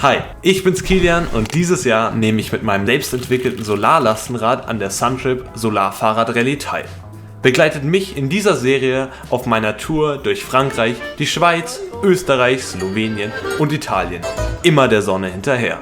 Hi, ich bin's Kilian und dieses Jahr nehme ich mit meinem selbstentwickelten Solarlastenrad an der Suntrip Solarfahrrad Rallye teil. Begleitet mich in dieser Serie auf meiner Tour durch Frankreich, die Schweiz, Österreich, Slowenien und Italien. Immer der Sonne hinterher.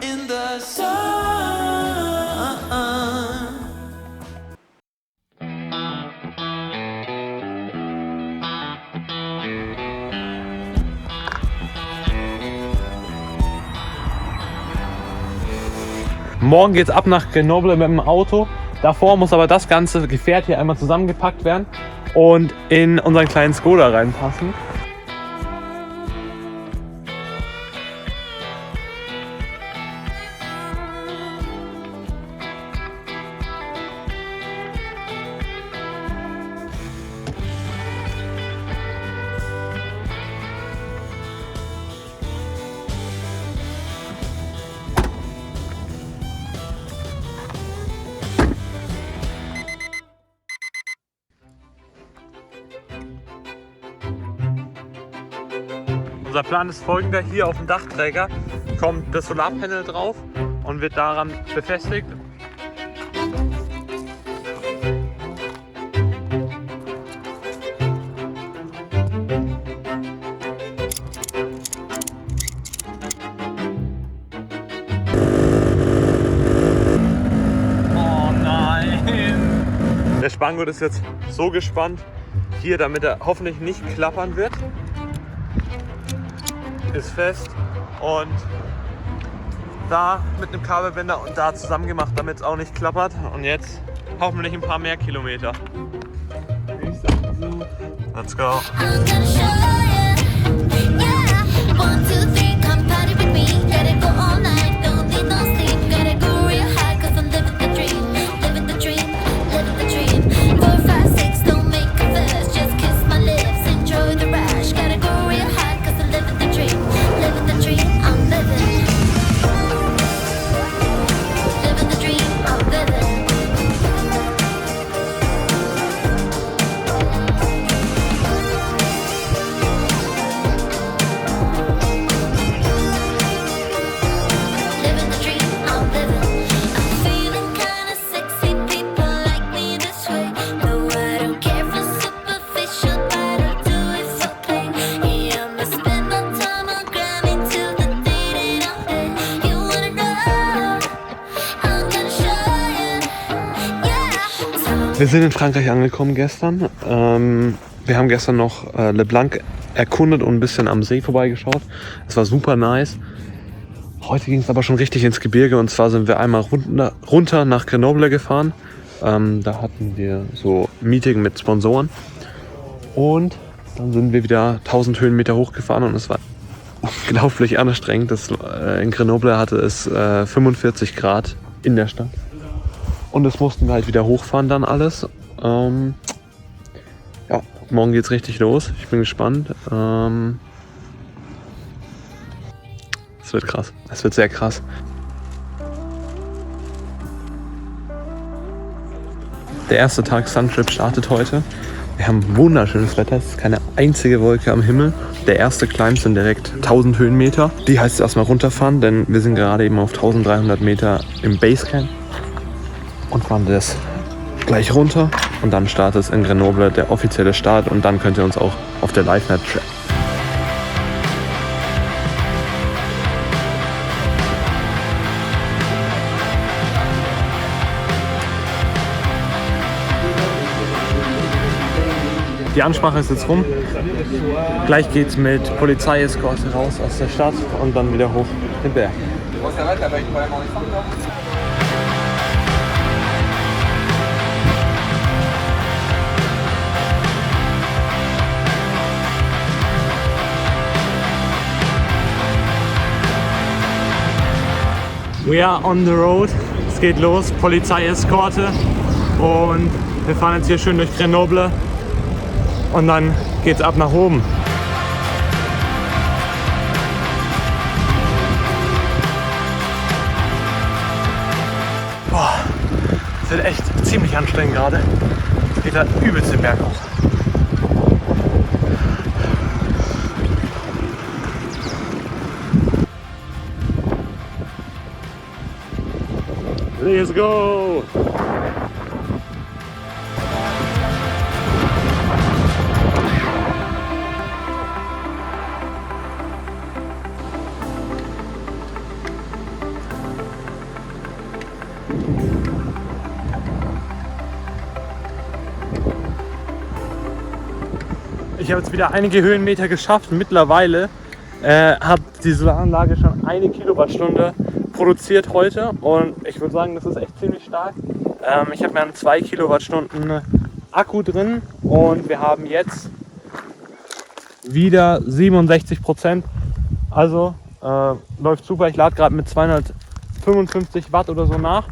Morgen geht's ab nach Grenoble mit dem Auto. Davor muss aber das ganze Gefährt hier einmal zusammengepackt werden und in unseren kleinen Skoda reinpassen. Unser Plan ist folgender: Hier auf dem Dachträger kommt das Solarpanel drauf und wird daran befestigt. Oh nein! Der Spanngurt ist jetzt so gespannt hier, damit er hoffentlich nicht klappern wird. Ist fest und da mit einem Kabelbinder und da zusammen gemacht, damit es auch nicht klappert. Und jetzt hoffentlich ein paar mehr Kilometer. Ich sag so. Let's go. Wir sind in Frankreich angekommen gestern. Wir haben gestern noch Le Blanc erkundet und ein bisschen am See vorbeigeschaut. Es war super nice. Heute ging es aber schon richtig ins Gebirge, und zwar sind wir einmal runter nach Grenoble gefahren. Da hatten wir so ein Meeting mit Sponsoren und dann sind wir wieder 1000 Höhenmeter hochgefahren und es war unglaublich anstrengend. In Grenoble hatte es 45 Grad in der Stadt. Und das mussten wir halt wieder hochfahren dann alles. Ja, morgen geht's richtig los. Ich bin gespannt. Es wird krass. Es wird sehr krass. Der erste Tag Suntrip startet heute. Wir haben wunderschönes Wetter. Es ist keine einzige Wolke am Himmel. Der erste Climb sind direkt 1000 Höhenmeter. Die heißt es erstmal runterfahren, denn wir sind gerade eben auf 1300 Meter im Basecamp. Und fahren das gleich runter und dann startet es in Grenoble der offizielle Start und dann könnt ihr uns auch auf der Live-Map tracken. Die Ansprache ist jetzt rum. Gleich geht's mit Polizeieskorte raus aus der Stadt und dann wieder hoch den Berg. We are on the road. Es geht los, Polizeieskorte und wir fahren jetzt hier schön durch Grenoble und dann geht's ab nach oben. Boah, es wird echt ziemlich anstrengend gerade. Es geht da übelst den Berg hoch. Let's go! Ich habe jetzt wieder einige Höhenmeter geschafft. Mittlerweile hat die Solaranlage schon 1 Kilowattstunde produziert heute und ich würde sagen, das ist echt ziemlich stark. Ich habe mir einen 2 Kilowattstunden Akku drin und wir haben jetzt wieder 67%. Also läuft super. Ich lade gerade mit 255 Watt oder so nach.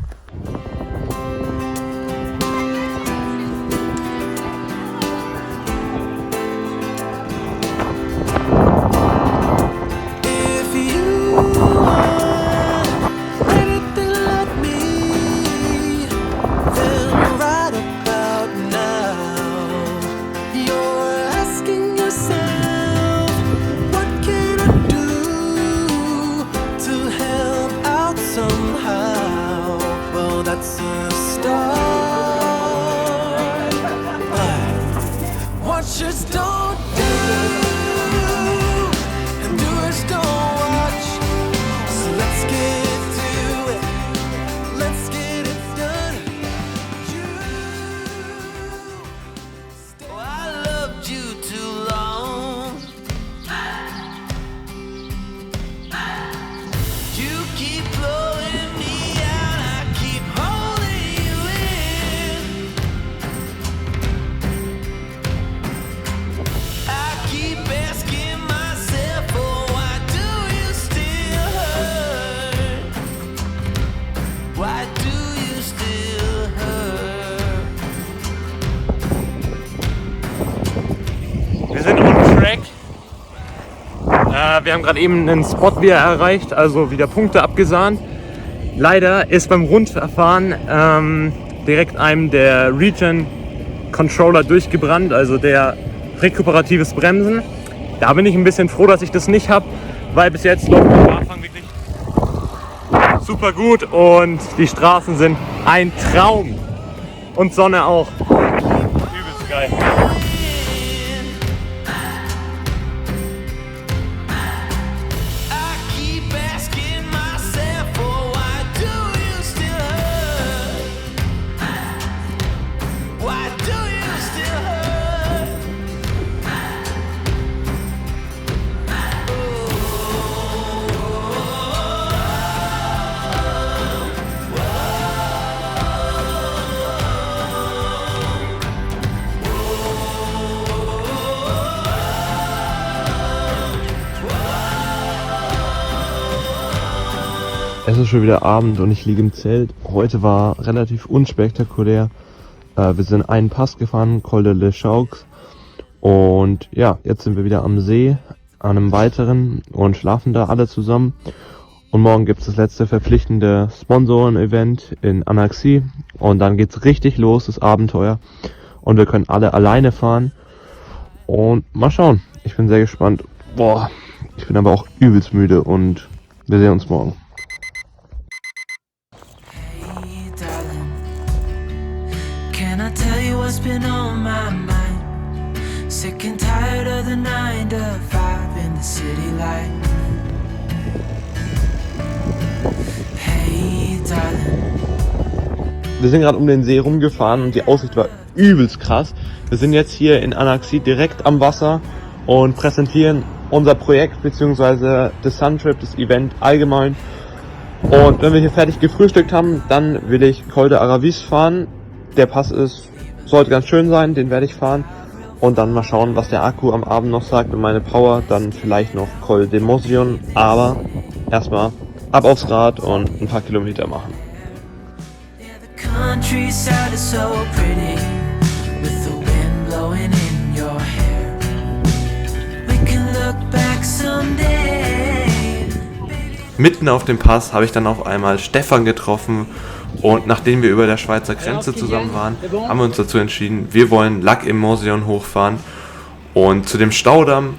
Just don't do, and doers don't watch. So let's get to it, let's get it done. Oh, I loved you too long. You keep blowing me out, I keep holding you in. I keep asking myself, oh, why do you still hurt? Why do you still hurt? Wir sind on track. Wir haben gerade eben einen Spot wieder erreicht, also wieder Punkte abgesahnt. Leider ist beim Rundfahren direkt einem der Regen Controller durchgebrannt, also der rekuperatives Bremsen. Da bin ich ein bisschen froh, dass ich das nicht habe, weil bis jetzt läuft der Fahrfang wirklich super gut und die Straßen sind ein Traum. Und Sonne auch. Übelst geil. I keep asking myself, oh, why do you still hurt? Why do you still hurt? Es ist schon wieder Abend und ich liege im Zelt. Heute war relativ unspektakulär. Wir sind einen Pass gefahren, Col de l'Echaux. Und ja, jetzt sind wir wieder am See, an einem weiteren und schlafen da alle zusammen. Und morgen gibt es das letzte verpflichtende Sponsoren-Event in Anaxi. Und dann geht's richtig los, das Abenteuer. Und wir können alle alleine fahren. Und mal schauen. Ich bin sehr gespannt. Boah, ich bin aber auch übelst müde und wir sehen uns morgen. Hey, darling, can I tell you what's been on my mind? Sick and tired of the 9 to 5 in the city light. Hey, darling. Wir sind gerade um den See rumgefahren und die Aussicht war übelst krass. Wir sind jetzt hier in Anaxi direkt am Wasser und präsentieren unser Projekt bzw. das Suntrip, das Event allgemein. Und wenn wir hier fertig gefrühstückt haben, dann will ich Col de Aravis fahren. Der Pass sollte ganz schön sein, den werde ich fahren. Und dann mal schauen, was der Akku am Abend noch sagt und meine Power. Dann vielleicht noch Col de Mosion. Aber erstmal ab aufs Rad und ein paar Kilometer machen. Countryside is so pretty with the wind blowing in your hair. We can look back someday. Mitten auf dem Pass habe ich dann auf einmal Stefan getroffen und nachdem wir über der Schweizer Grenze zusammen waren, haben wir uns dazu entschieden, wir wollen Lac im Mosion hochfahren und zu dem Staudamm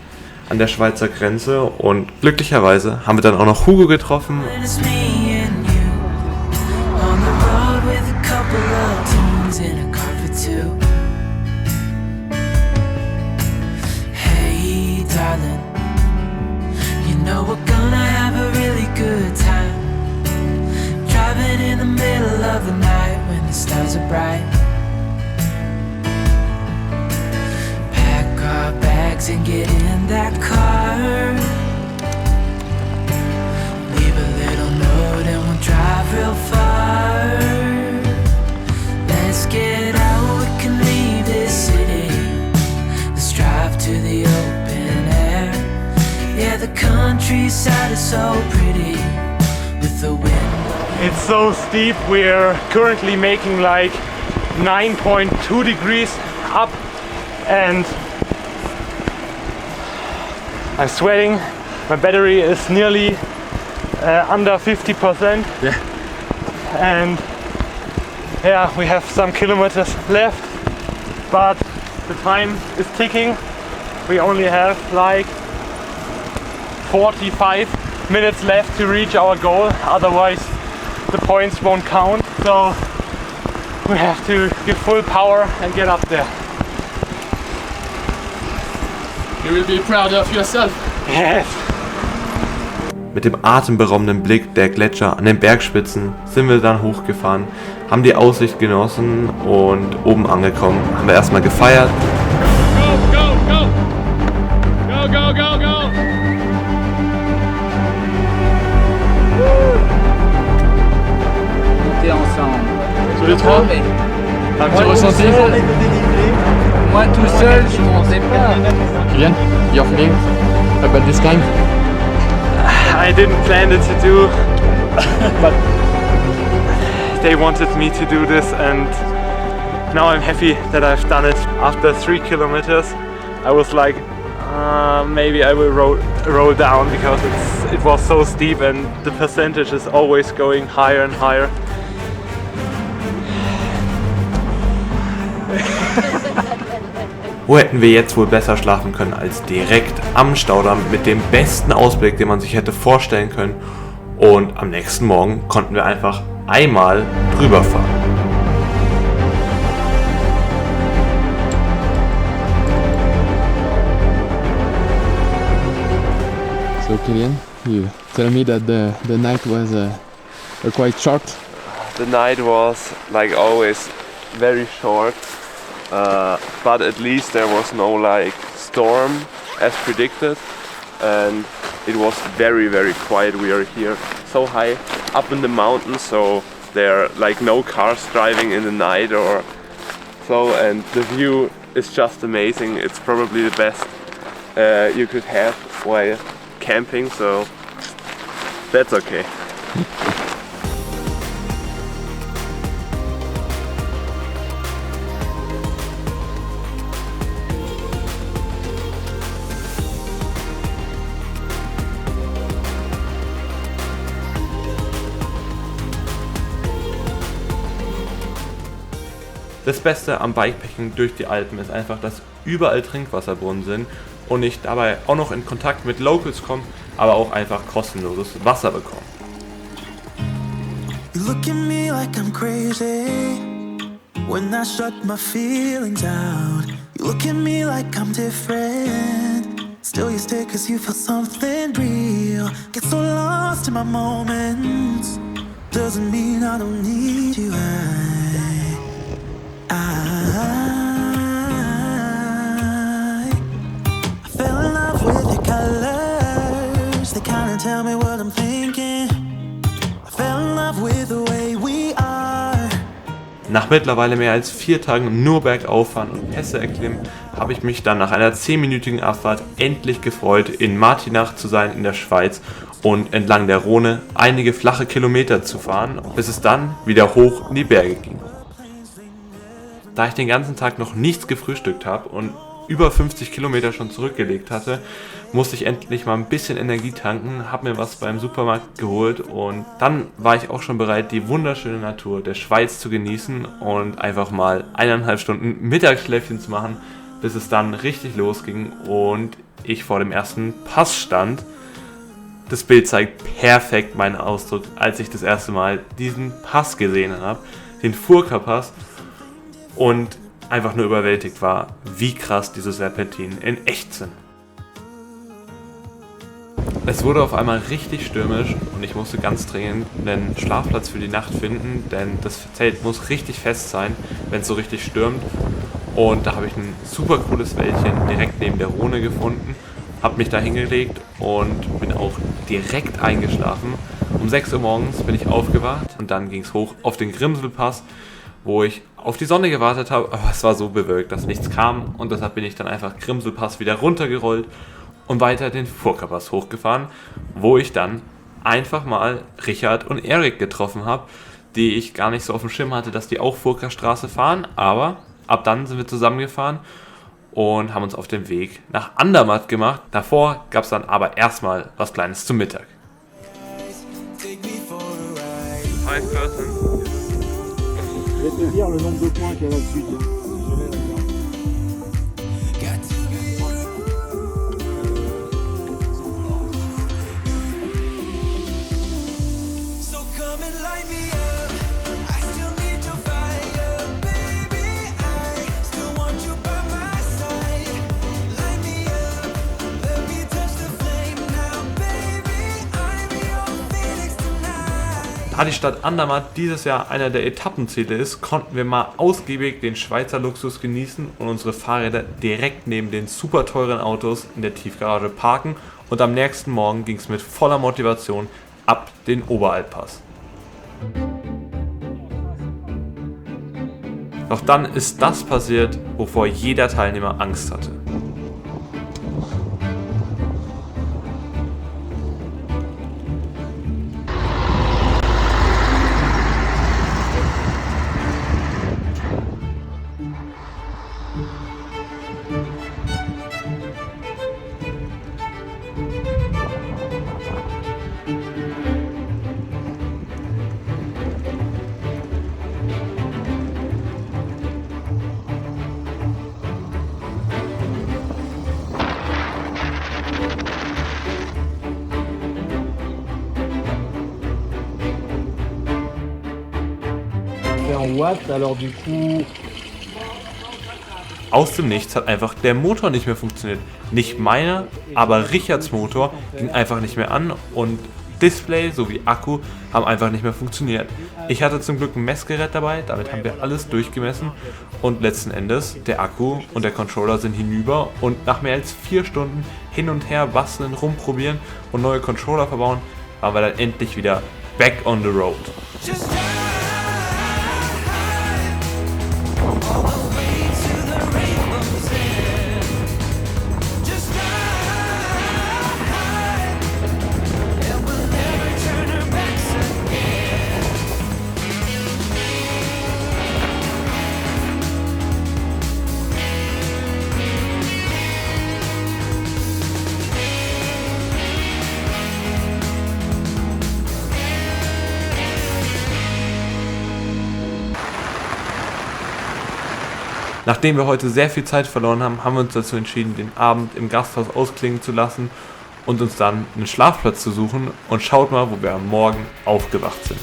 an der Schweizer Grenze und glücklicherweise haben wir dann auch noch Hugo getroffen. When it's me and you on the road. too. Hey darling, you know we're gonna have a really good time, driving in the middle of the night when the stars are bright. Pack our bags and get in that car, leave a little note and we'll drive real far. Let's get out, we can leave this city, let's drive to the open air. Yeah, the countryside is so pretty with the wind. It's so steep, we're currently making like 9.2 degrees up and I'm sweating. My battery is nearly under 50%. Yeah. And yeah, we have some kilometers left, but the time is ticking. We only have like 45 minutes left to reach our goal, otherwise the points won't count. So we have to give full power and get up there. You will be proud of yourself. Yes. Mit dem atemberaubenden Blick der Gletscher an den Bergspitzen sind wir dann hochgefahren, haben die Aussicht genossen und oben angekommen haben wir erstmal gefeiert. Go, go, go! Go, go, go, go! Monter ensemble. Tous les trois? Un petit ressenti? Moi tout seul, je montais pas. Kylian, your feeling about this climb? I didn't plan it to do, but they wanted me to do this and now I'm happy that I've done it. After 3 kilometers I was like, maybe I will roll down because it was so steep and the percentage is always going higher and higher. Wo hätten wir jetzt wohl besser schlafen können als direkt am Staudamm mit dem besten Ausblick, den man sich hätte vorstellen können. Und am nächsten Morgen konnten wir einfach einmal drüber fahren. So Kylian, you tell me that the night was quite short. The night was, like always, very short, but at least there was no like storm as predicted, and it was very, very quiet. We are here so high up in the mountains, so there are like no cars driving in the night or so, and the view is just amazing. It's probably the best you could have while camping, so that's okay. Das Beste am Bikepacking durch die Alpen ist einfach, dass überall Trinkwasserbrunnen sind und ich dabei auch noch in Kontakt mit Locals komme, aber auch einfach kostenloses Wasser bekomme. You look at me like I'm crazy when I shut my feelings out. You look at me like I'm different, still you stay cause you feel something real. Get so lost in my moments, doesn't mean I don't need you. I fell in love with your colors, they kinda tell me what I'm thinking. I fell in love with the way we are. Nach mittlerweile mehr als 4 Tagen nur bergauf fahren und Pässe erklimmen, habe ich mich dann nach einer 10-minütigen Abfahrt endlich gefreut, in Martinach zu sein in der Schweiz und entlang der Rhone einige flache Kilometer zu fahren, bis es dann wieder hoch in die Berge ging. Da ich den ganzen Tag noch nichts gefrühstückt habe und über 50 Kilometer schon zurückgelegt hatte, musste ich endlich mal ein bisschen Energie tanken, habe mir was beim Supermarkt geholt und dann war ich auch schon bereit, die wunderschöne Natur der Schweiz zu genießen und einfach mal 1,5 Stunden Mittagsschläfchen zu machen, bis es dann richtig losging und ich vor dem ersten Pass stand. Das Bild zeigt perfekt meinen Ausdruck, als ich das erste Mal diesen Pass gesehen habe, den Furka-Pass. Und einfach nur überwältigt war, wie krass diese Serpentinen in echt sind. Es wurde auf einmal richtig stürmisch und ich musste ganz dringend einen Schlafplatz für die Nacht finden, denn das Zelt muss richtig fest sein, wenn es so richtig stürmt. Und da habe ich ein super cooles Wäldchen direkt neben der Rhone gefunden, habe mich da hingelegt und bin auch direkt eingeschlafen. Um 6 Uhr morgens bin ich aufgewacht und dann ging es hoch auf den Grimselpass, wo ich auf die Sonne gewartet habe, aber es war so bewölkt, dass nichts kam und deshalb bin ich dann einfach Grimselpass wieder runtergerollt und weiter den Furka-Pass hochgefahren, wo ich dann einfach mal Richard und Erik getroffen habe, die ich gar nicht so auf dem Schirm hatte, dass die auch Furka-Straße fahren, aber ab dann sind wir zusammengefahren und haben uns auf den Weg nach Andermatt gemacht. Davor gab es dann aber erstmal was Kleines zum Mittag. 5 persons. Je vais te dire le nombre de points qu'il y a là-dessus. Da die Stadt Andermatt dieses Jahr einer der Etappenziele ist, konnten wir mal ausgiebig den Schweizer Luxus genießen und unsere Fahrräder direkt neben den super teuren Autos in der Tiefgarage parken und am nächsten Morgen ging es mit voller Motivation ab den Oberalppass. Doch dann ist das passiert, wovor jeder Teilnehmer Angst hatte. En watts, alors du coup. Aus dem Nichts hat einfach der Motor nicht mehr funktioniert. Nicht meiner, aber Richards Motor ging einfach nicht mehr an und Display sowie Akku haben einfach nicht mehr funktioniert. Ich hatte zum Glück ein Messgerät dabei, damit haben wir alles durchgemessen und letzten Endes der Akku und der Controller sind hinüber und nach mehr als 4 Stunden hin und her basteln, rumprobieren und neue Controller verbauen, waren wir dann endlich wieder back on the road. Nachdem wir heute sehr viel Zeit verloren haben, haben wir uns dazu entschieden, den Abend im Gasthaus ausklingen zu lassen und uns dann einen Schlafplatz zu suchen und schaut mal, wo wir am Morgen aufgewacht sind.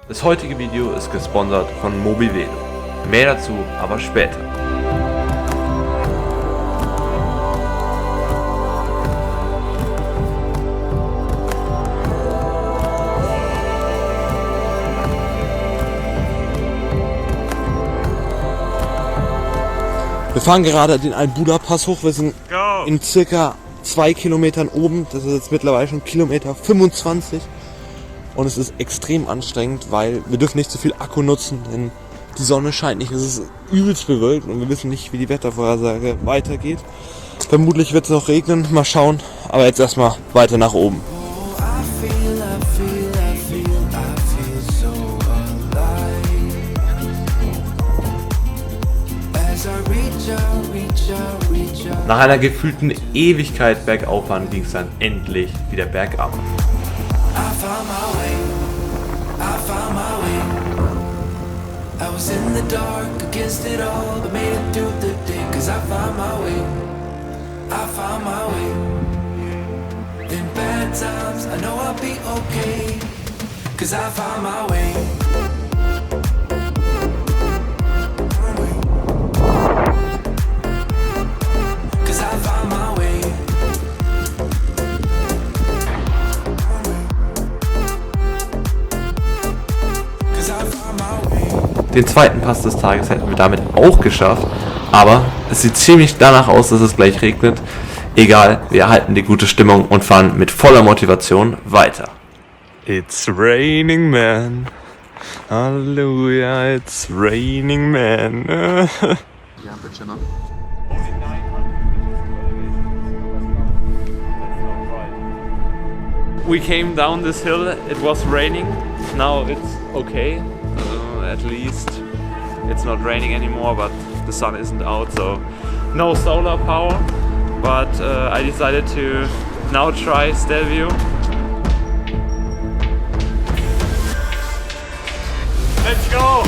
Das heutige Video ist gesponsert von Mobivelo. Mehr dazu aber später. Wir fahren gerade den Albula-Pass hoch. Wir sind in circa 2 Kilometern oben. Das ist jetzt mittlerweile schon Kilometer 25. Und es ist extrem anstrengend, weil wir dürfen nicht zu viel Akku nutzen, denn die Sonne scheint nicht. Es ist übelst bewölkt und wir wissen nicht, wie die Wettervorhersage weitergeht. Vermutlich wird es noch regnen, mal schauen. Aber jetzt erstmal weiter nach oben. Nach einer gefühlten Ewigkeit bergauffahren ging es dann endlich wieder bergab. was in the dark against it all, but made it through the day. Cause I found my way, I found my way. In bad times, I know I'll be okay. Cause I found my way. Cause I found my way. Cause I found my way. Den zweiten Pass des Tages hätten wir damit auch geschafft, aber es sieht ziemlich danach aus, dass es gleich regnet. Egal, wir erhalten die gute Stimmung und fahren mit voller Motivation weiter. It's raining man. Hallelujah, it's raining man. We came down this hill, it was raining. Now it's okay. At least it's not raining anymore, but the sun isn't out, so no solar power. But I decided to now try Stelvio. Let's go!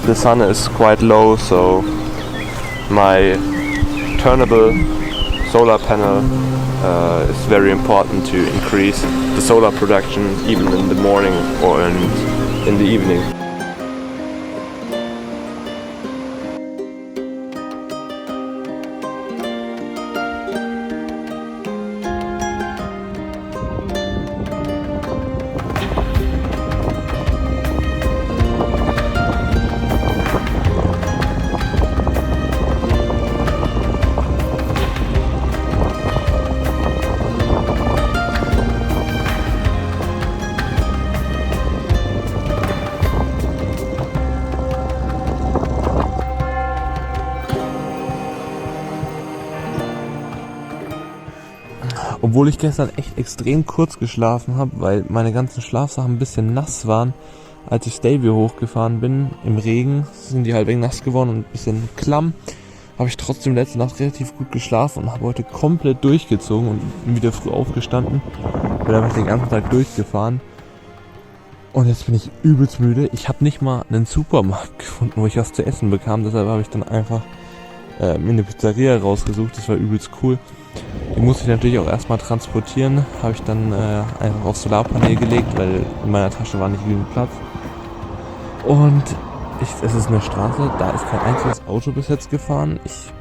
The sun is quite low, so my turnable solar panel is very important to increase the solar production even in the morning or in the evening. Obwohl ich gestern echt extrem kurz geschlafen habe, weil meine ganzen Schlafsachen ein bisschen nass waren, als ich Stelvio hochgefahren bin, im Regen, sind die halb nass geworden und ein bisschen klamm, habe ich trotzdem letzte Nacht relativ gut geschlafen und habe heute komplett durchgezogen und bin wieder früh aufgestanden, bin einfach den ganzen Tag durchgefahren und jetzt bin ich übelst müde. Ich habe nicht mal einen Supermarkt gefunden, wo ich was zu essen bekam, deshalb habe ich dann einfach mir eine Pizzeria rausgesucht, das war übelst cool. Die musste ich natürlich auch erstmal transportieren, habe ich dann einfach aufs Solarpanel gelegt, weil in meiner Tasche war nicht genug Platz. Und es ist eine Straße, da ist kein einziges Auto bis jetzt gefahren. Ich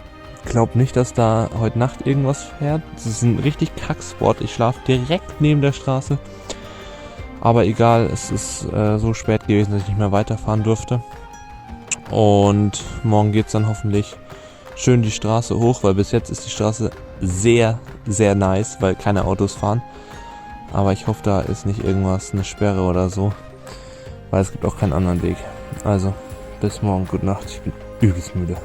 glaube nicht, dass da heute Nacht irgendwas fährt. Das ist ein richtig Kackspot, ich schlafe direkt neben der Straße. Aber egal, es ist so spät gewesen, dass ich nicht mehr weiterfahren durfte. Und morgen geht es dann hoffentlich schön die Straße hoch, weil bis jetzt ist die Straße sehr, sehr nice, weil keine Autos fahren. Aber ich hoffe, da ist nicht irgendwas, eine Sperre oder so, weil es gibt auch keinen anderen Weg. Also, bis morgen, gute Nacht, ich bin übelst müde.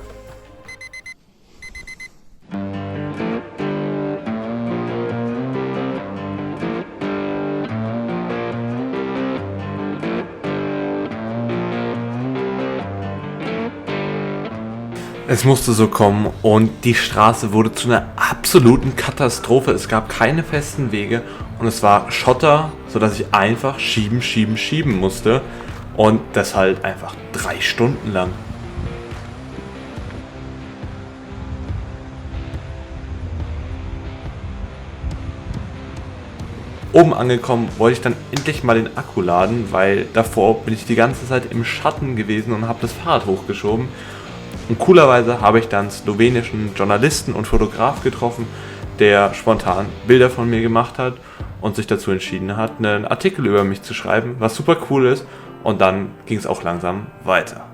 Es musste so kommen und die Straße wurde zu einer absoluten Katastrophe. Es gab keine festen Wege und es war Schotter, sodass ich einfach schieben musste und das halt einfach 3 Stunden lang. Oben angekommen wollte ich dann endlich mal den Akku laden, weil davor bin ich die ganze Zeit im Schatten gewesen und habe das Fahrrad hochgeschoben. Und coolerweise habe ich dann slowenischen Journalisten und Fotograf getroffen, der spontan Bilder von mir gemacht hat und sich dazu entschieden hat, einen Artikel über mich zu schreiben, was super cool ist. und dann ging es auch langsam weiter.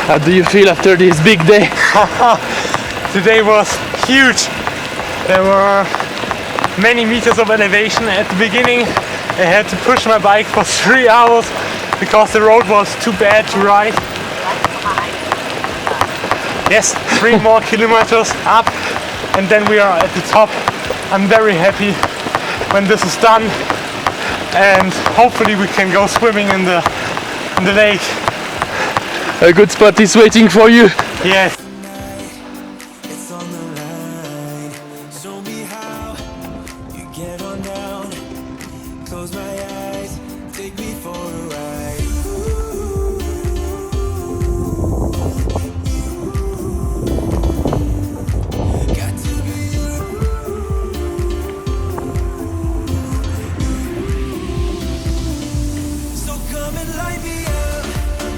How do you feel after this big day? Today was huge. There were many meters of elevation. At the beginning I had to push my bike for 3 hours because the road was too bad to ride. Yes, 3 more kilometers up and then we are at the top. I'm very happy when this is done and hopefully we can go swimming in the lake. A good spot is waiting for you. Yes. It's on the line. Show me how you get on down. Close my eyes, take me for a ride. Got to be you. So come and light me up.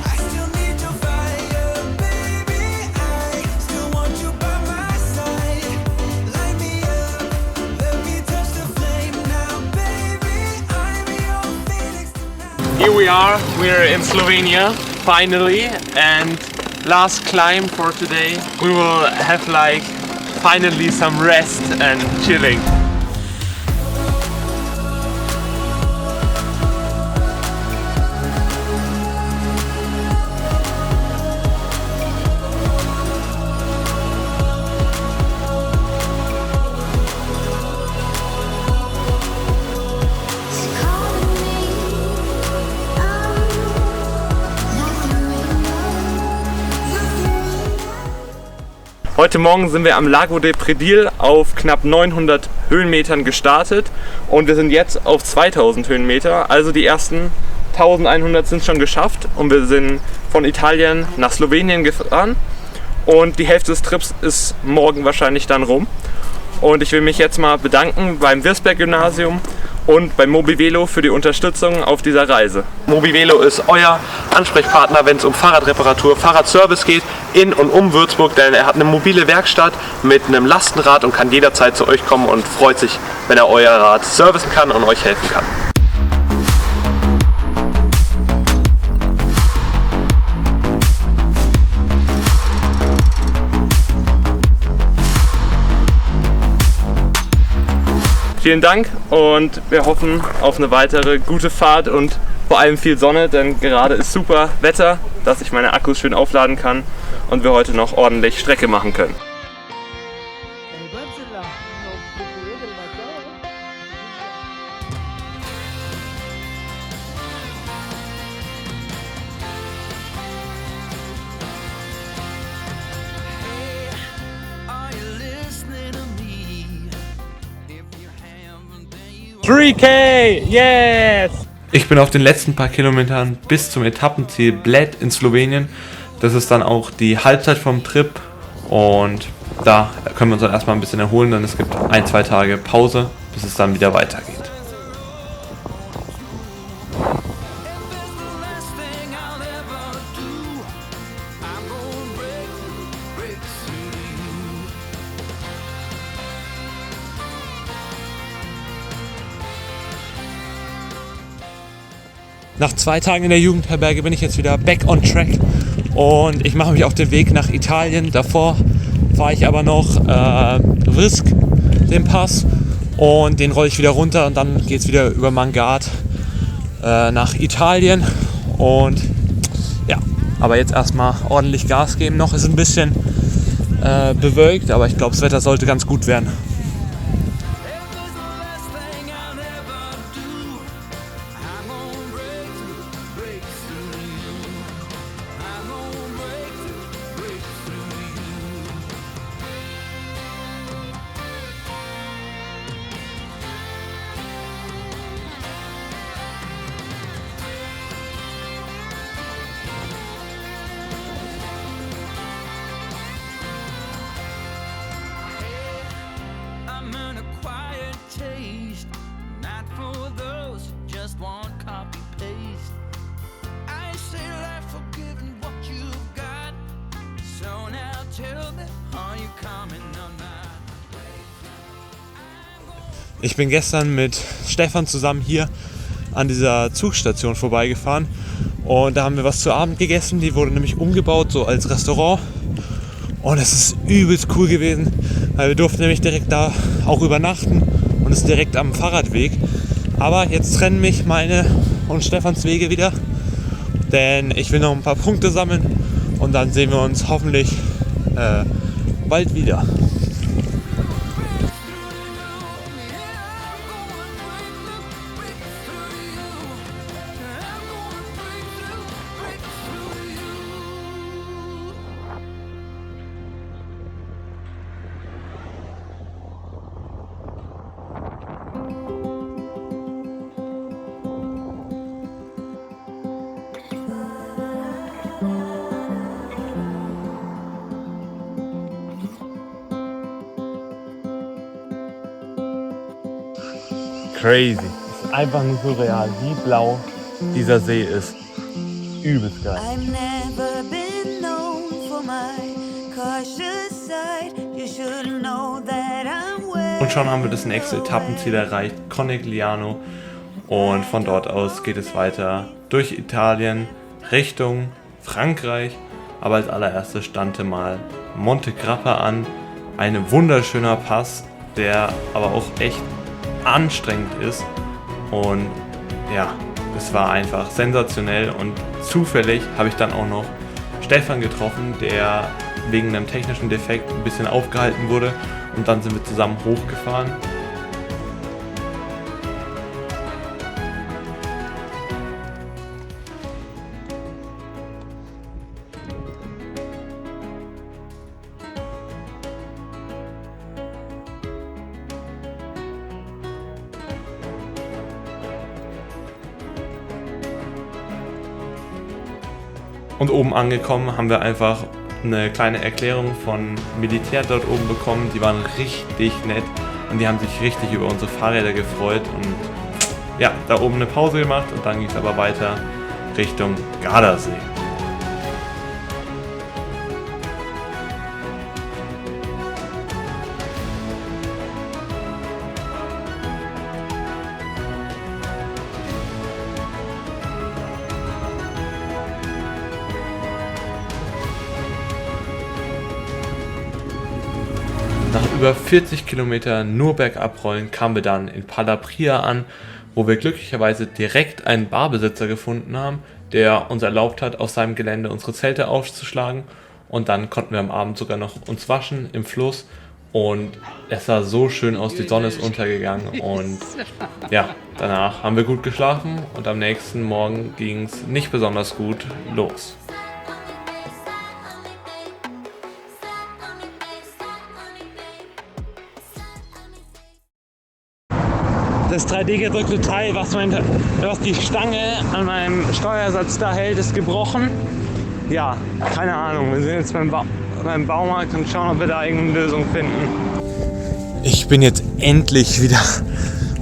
I still need your fire, baby. I still want you by my side. Light me up, let me touch the flame now, baby. I'm your phoenix tonight. Here we are, we're in Slovenia, finally, and last climb for today. We will have like finally some rest and chilling. Heute Morgen sind wir am Lago de Predil auf knapp 900 Höhenmetern gestartet und wir sind jetzt auf 2000 Höhenmeter, also die ersten 1100 sind schon geschafft und wir sind von Italien nach Slowenien gefahren und die Hälfte des Trips ist morgen wahrscheinlich dann rum. Und ich will mich jetzt mal bedanken beim Wirsberg-Gymnasium und bei Mobivelo für die Unterstützung auf dieser Reise. Mobivelo ist euer Ansprechpartner, wenn es um Fahrradreparatur, Fahrradservice geht in und um Würzburg, denn er hat eine mobile Werkstatt mit einem Lastenrad und kann jederzeit zu euch kommen und freut sich, wenn er euer Rad servicen kann und euch helfen kann. Vielen Dank und wir hoffen auf eine weitere gute Fahrt und vor allem viel Sonne, denn gerade ist super Wetter, dass ich meine Akkus schön aufladen kann und wir heute noch ordentlich Strecke machen können. Are you listening to me? If you haven't, then you 3K, yes! Ich bin auf den letzten paar Kilometern bis zum Etappenziel Bled in Slowenien. Das ist dann auch die Halbzeit vom Trip und da können wir uns dann erstmal ein bisschen erholen, denn es gibt 1-2 Tage Pause, bis es dann wieder weitergeht. Nach 2 Tagen in der Jugendherberge bin ich jetzt wieder back on track und ich mache mich auf den Weg nach Italien. Davor fahre ich aber noch Risk, den Pass, und den rolle ich wieder runter und dann geht es wieder über Mangat nach Italien. Und ja, aber jetzt erstmal ordentlich Gas geben. Noch ist ein bisschen bewölkt, aber ich glaube, das Wetter sollte ganz gut werden. Ich bin gestern mit Stefan zusammen hier an dieser Zugstation vorbeigefahren und da haben wir was zu Abend gegessen. Die wurde nämlich umgebaut, so als Restaurant. Und es ist übelst cool gewesen, weil wir durften nämlich direkt da auch übernachten und es ist direkt am Fahrradweg. Aber jetzt trennen mich meine und Stefans Wege wieder, denn ich will noch ein paar Punkte sammeln und dann sehen wir uns hoffentlich bald wieder. Crazy. Ist einfach nicht so real, wie blau dieser See ist. Übelst geil. I've never been known for my cautious side. You should know that I'm well. Und schon haben wir das nächste Etappenziel erreicht, Conegliano. Und von dort aus geht es weiter durch Italien Richtung Frankreich. Aber als allererstes stand mal Monte Grappa an. Ein wunderschöner Pass, der aber auch echt anstrengend ist. Und ja, es war einfach sensationell. Und zufällig habe ich dann auch noch Stefan getroffen, der wegen einem technischen Defekt ein bisschen aufgehalten wurde. Und dann sind wir zusammen hochgefahren. Und oben angekommen haben wir einfach eine kleine Erklärung von Militär dort oben bekommen. Die waren richtig nett und die haben sich richtig über unsere Fahrräder gefreut. Und ja, da oben eine Pause gemacht und dann ging es aber weiter Richtung Gardasee. Nach über 40 Kilometer nur bergab rollen kamen wir dann in Palapria an, wo wir glücklicherweise direkt einen Barbesitzer gefunden haben, der uns erlaubt hat, auf seinem Gelände unsere Zelte aufzuschlagen. Und dann konnten wir am Abend sogar noch uns waschen im Fluss. Und es sah so schön aus, die Sonne ist untergegangen. Und ja, danach haben wir gut geschlafen und am nächsten Morgen ging es nicht besonders gut los. Das 3D gedrückte Teil, was die Stange an meinem Steuersatz da hält, ist gebrochen. Ja, keine Ahnung. Wir sind jetzt beim Baumarkt und schauen, ob wir da irgendeine Lösung finden. Ich bin jetzt endlich wieder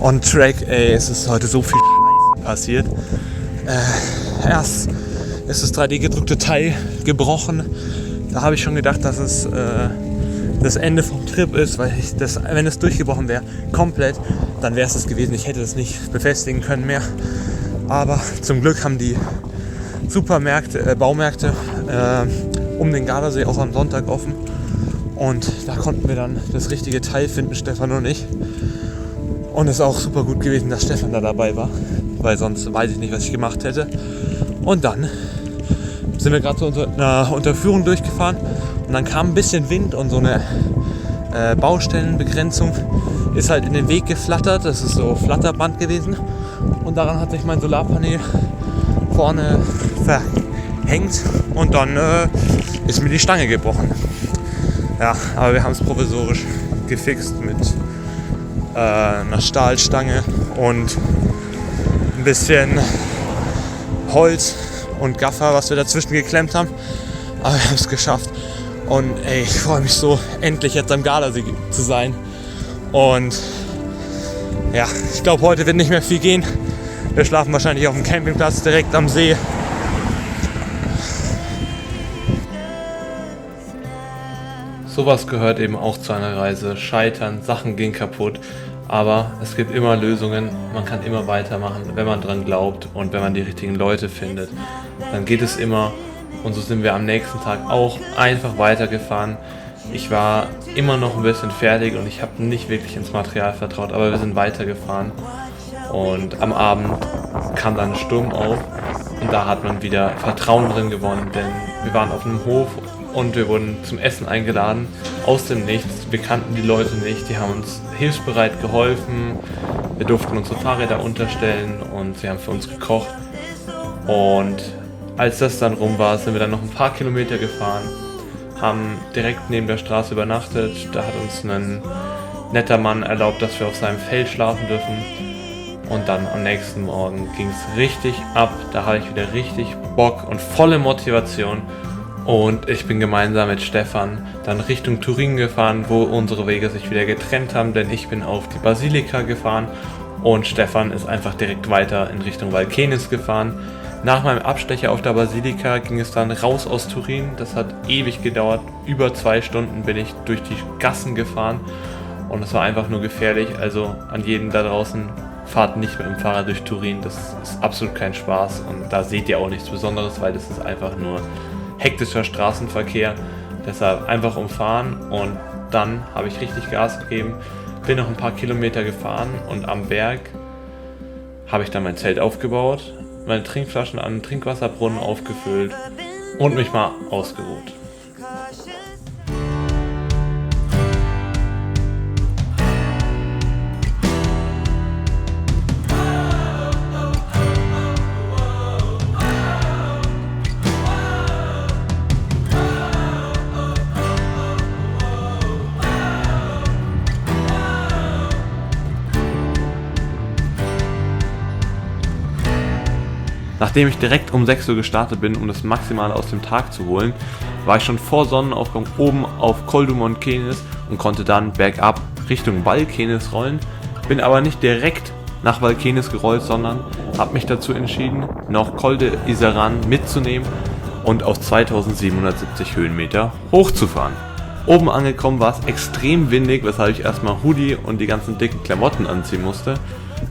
on track. Ey, es ist heute so viel passiert. Erst ist das 3D gedrückte Teil gebrochen. Da habe ich schon gedacht, dass es das Ende vom Trip ist, weil wenn es durchgebrochen wäre, komplett, dann wäre es das gewesen. Ich hätte das nicht befestigen können mehr. Aber zum Glück haben die Baumärkte um den Gardasee auch am Sonntag offen. Und da konnten wir dann das richtige Teil finden, Stefan und ich. Und es ist auch super gut gewesen, dass Stefan da dabei war, weil sonst weiß ich nicht, was ich gemacht hätte. Und dann sind wir gerade zu einer Unterführung durchgefahren und dann kam ein bisschen Wind und so eine Baustellenbegrenzung ist halt in den Weg geflattert. Das ist so Flatterband gewesen und daran hat sich mein Solarpanel vorne verhängt und dann ist mir die Stange gebrochen. Ja, aber wir haben es provisorisch gefixt mit einer Stahlstange und ein bisschen Holz und Gaffer, was wir dazwischen geklemmt haben. Aber wir haben es geschafft. Und ey, ich freue mich so, endlich jetzt am Gardasee zu sein. Und ja, ich glaube, heute wird nicht mehr viel gehen. Wir schlafen wahrscheinlich auf dem Campingplatz direkt am See. Sowas gehört eben auch zu einer Reise. Scheitern, Sachen gehen kaputt. Aber es gibt immer Lösungen, man kann immer weitermachen, wenn man dran glaubt und wenn man die richtigen Leute findet. Dann geht es immer und so sind wir am nächsten Tag auch einfach weitergefahren. Ich war immer noch ein bisschen fertig und ich habe nicht wirklich ins Material vertraut, aber wir sind weitergefahren. Und am Abend kam dann ein Sturm auf und da hat man wieder Vertrauen drin gewonnen, denn wir waren auf einem Hof und wir wurden zum Essen eingeladen, aus dem Nichts. Wir kannten die Leute nicht, die haben uns hilfsbereit geholfen. Wir durften unsere Fahrräder unterstellen und sie haben für uns gekocht. Und als das dann rum war, sind wir dann noch ein paar Kilometer gefahren, haben direkt neben der Straße übernachtet. Da hat uns ein netter Mann erlaubt, dass wir auf seinem Feld schlafen dürfen. Und dann am nächsten Morgen ging es richtig ab. Da hatte ich wieder richtig Bock und volle Motivation. Und ich bin gemeinsam mit Stefan dann Richtung Turin gefahren, wo unsere Wege sich wieder getrennt haben, denn ich bin auf die Basilika gefahren und Stefan ist einfach direkt weiter in Richtung Valkenis gefahren. Nach meinem Abstecher auf der Basilika ging es dann raus aus Turin. Das hat ewig gedauert. Über 2 Stunden bin ich durch die Gassen gefahren und es war einfach nur gefährlich. Also an jeden da draußen, fahrt nicht mit dem Fahrrad durch Turin. Das ist absolut kein Spaß und da seht ihr auch nichts Besonderes, weil das ist einfach nur hektischer Straßenverkehr, deshalb einfach umfahren und dann habe ich richtig Gas gegeben, bin noch ein paar Kilometer gefahren und am Berg habe ich dann mein Zelt aufgebaut, meine Trinkflaschen an den Trinkwasserbrunnen aufgefüllt und mich mal ausgeruht. Nachdem ich direkt um 6 Uhr gestartet bin, um das Maximale aus dem Tag zu holen, war ich schon vor Sonnenaufgang oben auf Col du Moncenis und konnte dann bergab Richtung Valkenis rollen. Bin aber nicht direkt nach Valkenis gerollt, sondern habe mich dazu entschieden, noch Col de Iseran mitzunehmen und auf 2770 Höhenmeter hochzufahren. Oben angekommen war es extrem windig, weshalb ich erstmal Hoodie und die ganzen dicken Klamotten anziehen musste.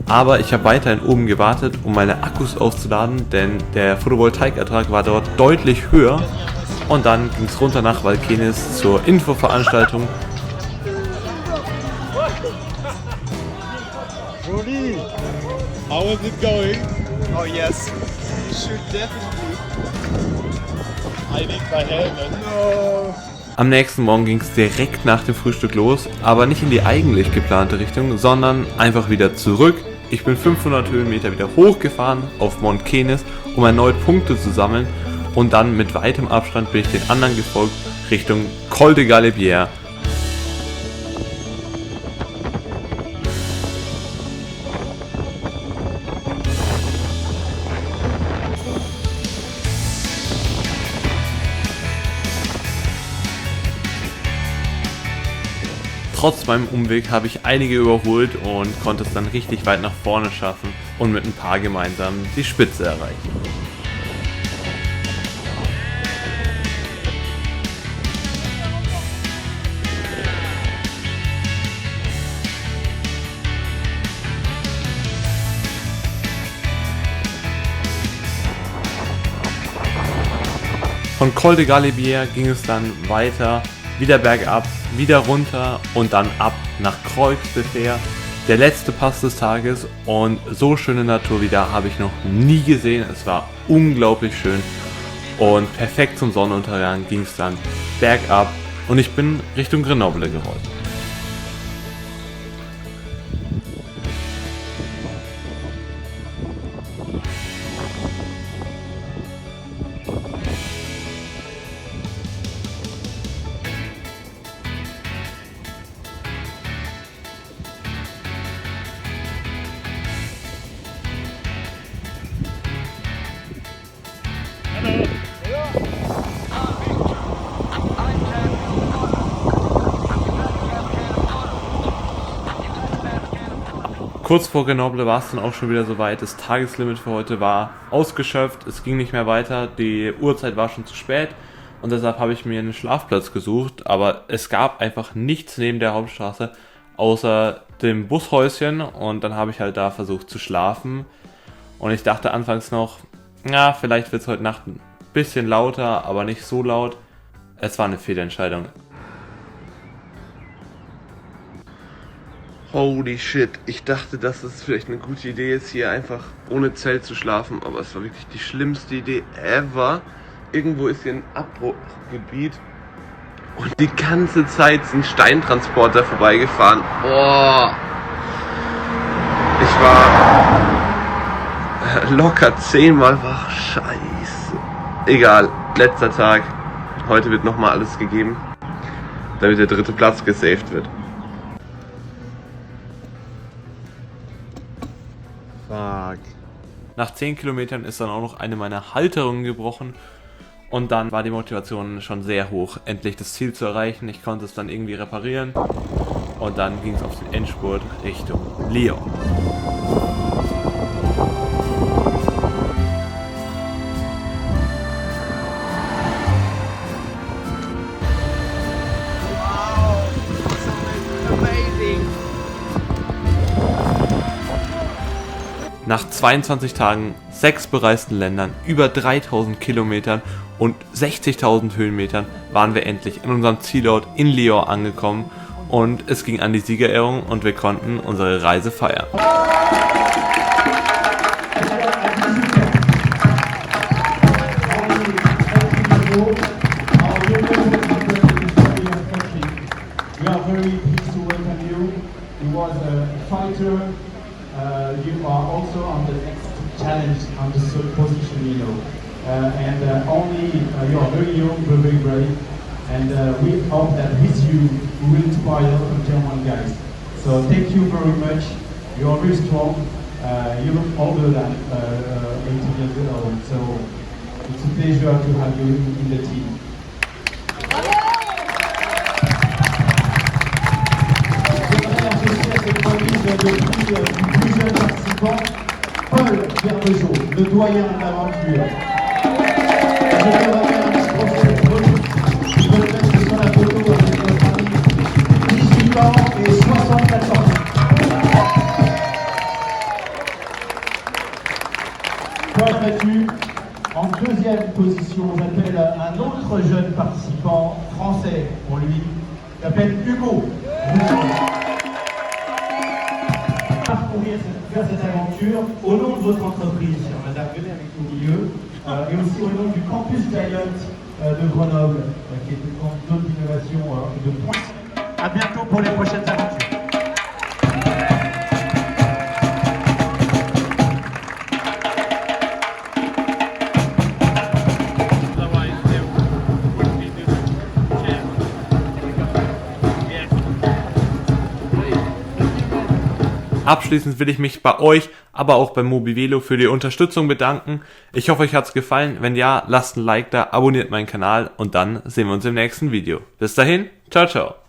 Aber ich habe weiterhin oben gewartet, um meine Akkus aufzuladen, denn der Photovoltaikertrag war dort deutlich höher. Und dann ging es runter nach Valkenis zur Infoveranstaltung. Jolie, how is it going? Oh yes, you should definitely. I need my helmet. No. Am nächsten Morgen ging es direkt nach dem Frühstück los, aber nicht in die eigentlich geplante Richtung, sondern einfach wieder zurück. Ich bin 500 Höhenmeter wieder hochgefahren auf Moncenis, um erneut Punkte zu sammeln und dann mit weitem Abstand bin ich den anderen gefolgt Richtung Col de Galibier. Trotz meinem Umweg habe ich einige überholt und konnte es dann richtig weit nach vorne schaffen und mit ein paar gemeinsam die Spitze erreichen. Von Col de Galibier ging es dann weiter, wieder bergab, wieder runter und dann ab nach Croix de Fer, der letzte Pass des Tages, und so schöne Natur wie da habe ich noch nie gesehen. Es war unglaublich schön und perfekt zum Sonnenuntergang ging es dann bergab und ich bin Richtung Grenoble gerollt. Kurz vor Grenoble war es dann auch schon wieder soweit. Das Tageslimit für heute war ausgeschöpft. Es ging nicht mehr weiter. Die Uhrzeit war schon zu spät. Und deshalb habe ich mir einen Schlafplatz gesucht. Aber es gab einfach nichts neben der Hauptstraße, außer dem Bushäuschen, und dann habe ich halt da versucht zu schlafen. Und ich dachte anfangs noch, ja, vielleicht wird es heute Nacht ein bisschen lauter, aber nicht so laut. Es war eine Fehlentscheidung. Holy shit, ich dachte, dass es vielleicht eine gute Idee ist, hier einfach ohne Zelt zu schlafen, aber es war wirklich die schlimmste Idee ever. Irgendwo ist hier ein Abbruchgebiet und die ganze Zeit sind Steintransporter vorbeigefahren. Boah. Ich war locker 10-mal wach. Scheiße. Egal, letzter Tag. Heute wird nochmal alles gegeben, damit der 3. Platz gesaved wird. Fuck. Nach 10 Kilometern ist dann auch noch eine meiner Halterungen gebrochen. Und dann war die Motivation schon sehr hoch, endlich das Ziel zu erreichen. Ich konnte es dann irgendwie reparieren. Und dann ging es auf den Endspurt Richtung Lyon. Nach 22 Tagen, 6 bereisten Ländern, über 3000 Kilometern und 60.000 Höhenmetern waren wir endlich in unserem Zielort in Lyon angekommen und es ging an die Siegerehrung und wir konnten unsere Reise feiern. You are also on the next challenge on the third position, you know, and only you are very young, very brave, and we hope that with you we will inspire some German guys. So thank you very much. You are very strong. You look older than 18 years old, so it's a pleasure to have you in the team. Du plus jeune participant, Paul Berbejeau, le doyen de l'aventure. Je vais remettre un petit procès de Paul. Je peux le mettre sur la photo avec notre ami, 18 ans et 64 ans. Paul battu en deuxième position. J'appelle un autre jeune participant français pour lui. Il s'appelle Hugo. Parcourir faire cette aventure au nom de votre entreprise, chère madame, venez avec nous au milieu, et aussi au nom du Campus Giant de Grenoble, qui est une zone d'innovation de pointe. A bientôt pour les prochaines aventures. Abschließend will ich mich bei euch, aber auch bei Mobivelo für die Unterstützung bedanken. Ich hoffe, euch hat's gefallen. Wenn ja, lasst ein Like da, abonniert meinen Kanal und dann sehen wir uns im nächsten Video. Bis dahin, ciao, ciao.